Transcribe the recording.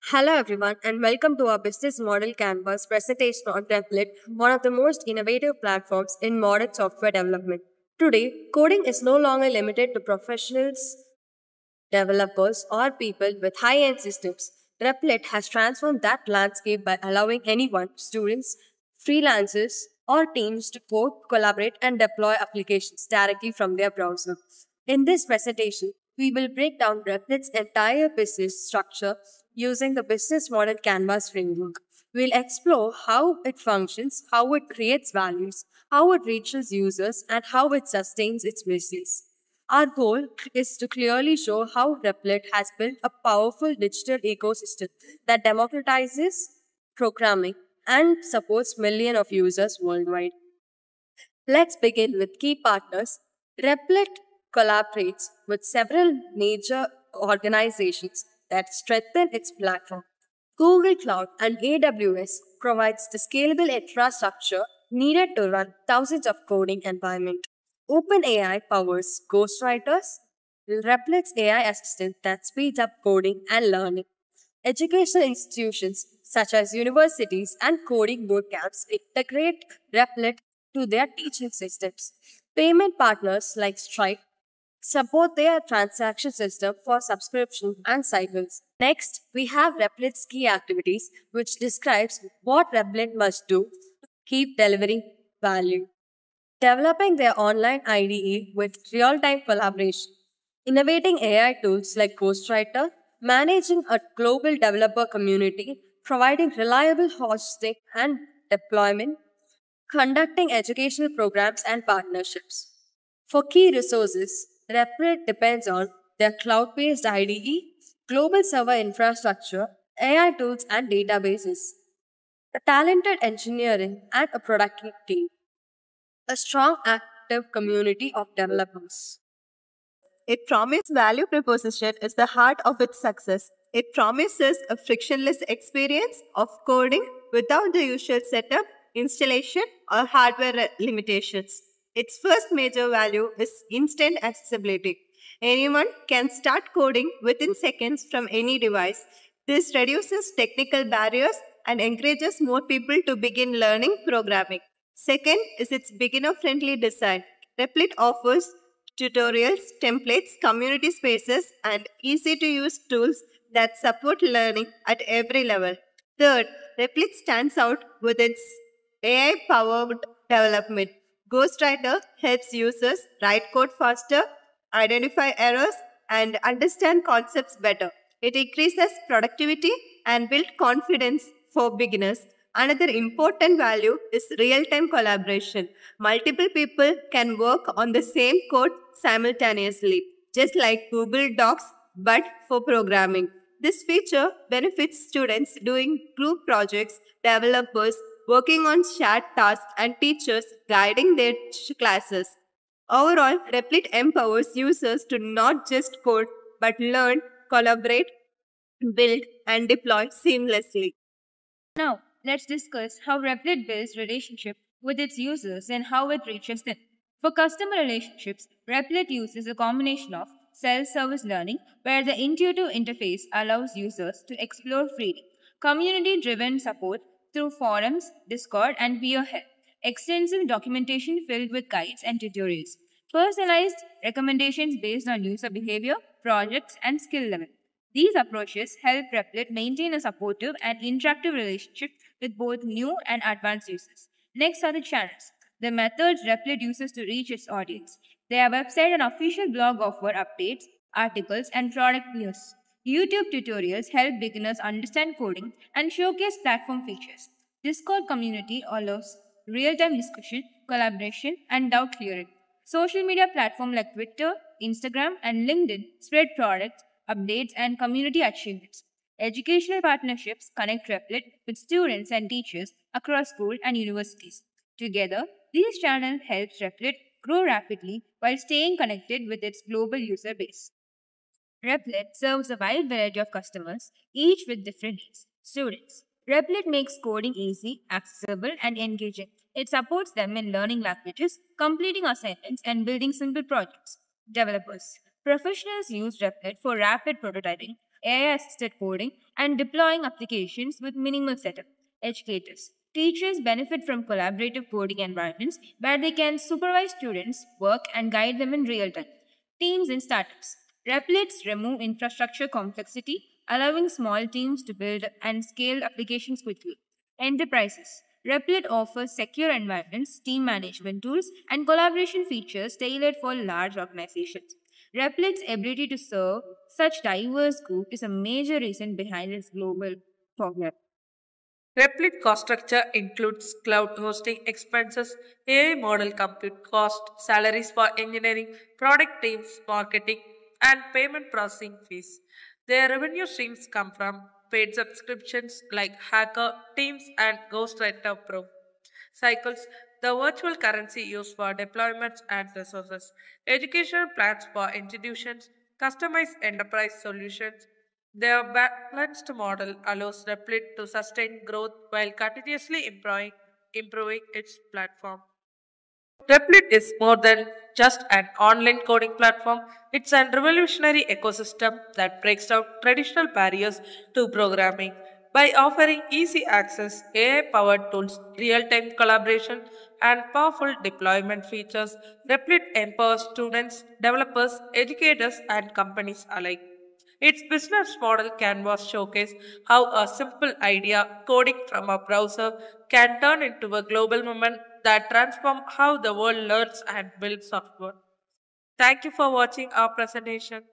Hello everyone and welcome to our Business Model Canvas presentation on Replit, one of the most innovative platforms in modern software development. Today, coding is no longer limited to professionals, developers, or people with high-end systems. Replit has transformed that landscape by allowing anyone, students, freelancers, or teams to code, collaborate, and deploy applications directly from their browser. In this presentation, we will break down Replit's entire business structure using the business model Canvas framework. We'll explore how it functions, how it creates values, how it reaches users, and how it sustains its business. Our goal is to clearly show how Replit has built a powerful digital ecosystem that democratizes programming and supports millions of users worldwide. Let's begin with key partners. Replit collaborates with several major organizations that strengthen its platform. Google Cloud and AWS provides the scalable infrastructure needed to run thousands of coding environments. OpenAI powers ghostwriters, Replit's AI assistant that speeds up coding and learning. Educational institutions such as universities and coding bootcamps integrate Replit to their teaching systems. Payment partners like Stripe support their transaction system for subscription and cycles. Next, we have Replit's key activities, which describes what Replit must do to keep delivering value. Developing their online IDE with real time collaboration, innovating AI tools like Ghostwriter, managing a global developer community, providing reliable hosting and deployment, conducting educational programs and partnerships. For key resources, Replit depends on their cloud based IDE, global server infrastructure, AI tools, and databases, a talented engineering and a productive team, a strong active community of developers. It promised value proposition is the heart of its success. It promises a frictionless experience of coding without the usual setup, installation, or hardware limitations. Its first major value is instant accessibility. Anyone can start coding within seconds from any device. This reduces technical barriers and encourages more people to begin learning programming. Second is its beginner friendly design. Replit offers tutorials, templates, community spaces, and easy to use tools that support learning at every level. Third, Replit stands out with its AI powered development. Ghostwriter helps users write code faster, identify errors, and understand concepts better. It increases productivity and builds confidence for beginners. Another important value is real time collaboration. Multiple people can work on the same code simultaneously, just like Google Docs, but for programming. This feature benefits students doing group projects, developers working on shared tasks, and teachers guiding their classes. Overall, Replit empowers users to not just code but learn, collaborate, build, and deploy seamlessly. Now, let's discuss how Replit builds relationship with its users and how it reaches them. For customer relationships, Replit uses a combination of self-service learning, where the intuitive interface allows users to explore freely, community-driven support through forums, Discord, and peer help, extensive documentation filled with guides and tutorials, personalized recommendations based on user behavior, projects, and skill level. These approaches help Replit maintain a supportive and interactive relationship with both new and advanced users. Next are the channels, the methods Replit uses to reach its audience. Their website and official blog offer updates, articles, and product news. YouTube tutorials help beginners understand coding and showcase platform features. Discord community allows real-time discussion, collaboration, and doubt clearing. Social media platforms like Twitter, Instagram, and LinkedIn spread products, updates, and community achievements. Educational partnerships connect Replit with students and teachers across schools and universities. Together, these channels help Replit grow rapidly while staying connected with its global user base. Replit serves a wide variety of customers, each with different needs. Students. Replit makes coding easy, accessible, and engaging. It supports them in learning languages, completing assignments, and building simple projects. Developers. Professionals use Replit for rapid prototyping, AI assisted coding, and deploying applications with minimal setup. Educators. Teachers benefit from collaborative coding environments where they can supervise students' work and guide them in real time. Teams and startups. Replits remove infrastructure complexity, allowing small teams to build and scale applications quickly. Enterprises. Replit offers secure environments, team management tools, and collaboration features tailored for large organizations. Replit's ability to serve such diverse group is a major reason behind its global progress. Replit cost structure includes cloud hosting expenses, AI model compute cost, salaries for engineering, product teams, marketing, and payment processing fees. Their revenue streams come from paid subscriptions like Hacker, Teams, and Ghostwriter Pro. Cycles, the virtual currency used for deployments and resources. Educational plans for institutions, customized enterprise solutions. Their balanced model allows Replit to sustain growth while continuously improving its platform. Replit is more than just an online coding platform. It's a revolutionary ecosystem that breaks down traditional barriers to programming. By offering easy access, AI powered tools, real time collaboration, and powerful deployment features, Replit empowers students, developers, educators, and companies alike. Its business model canvas showcase how a simple idea coding from a browser can turn into a global movement that transforms how the world learns and builds software. Thank you for watching our presentation.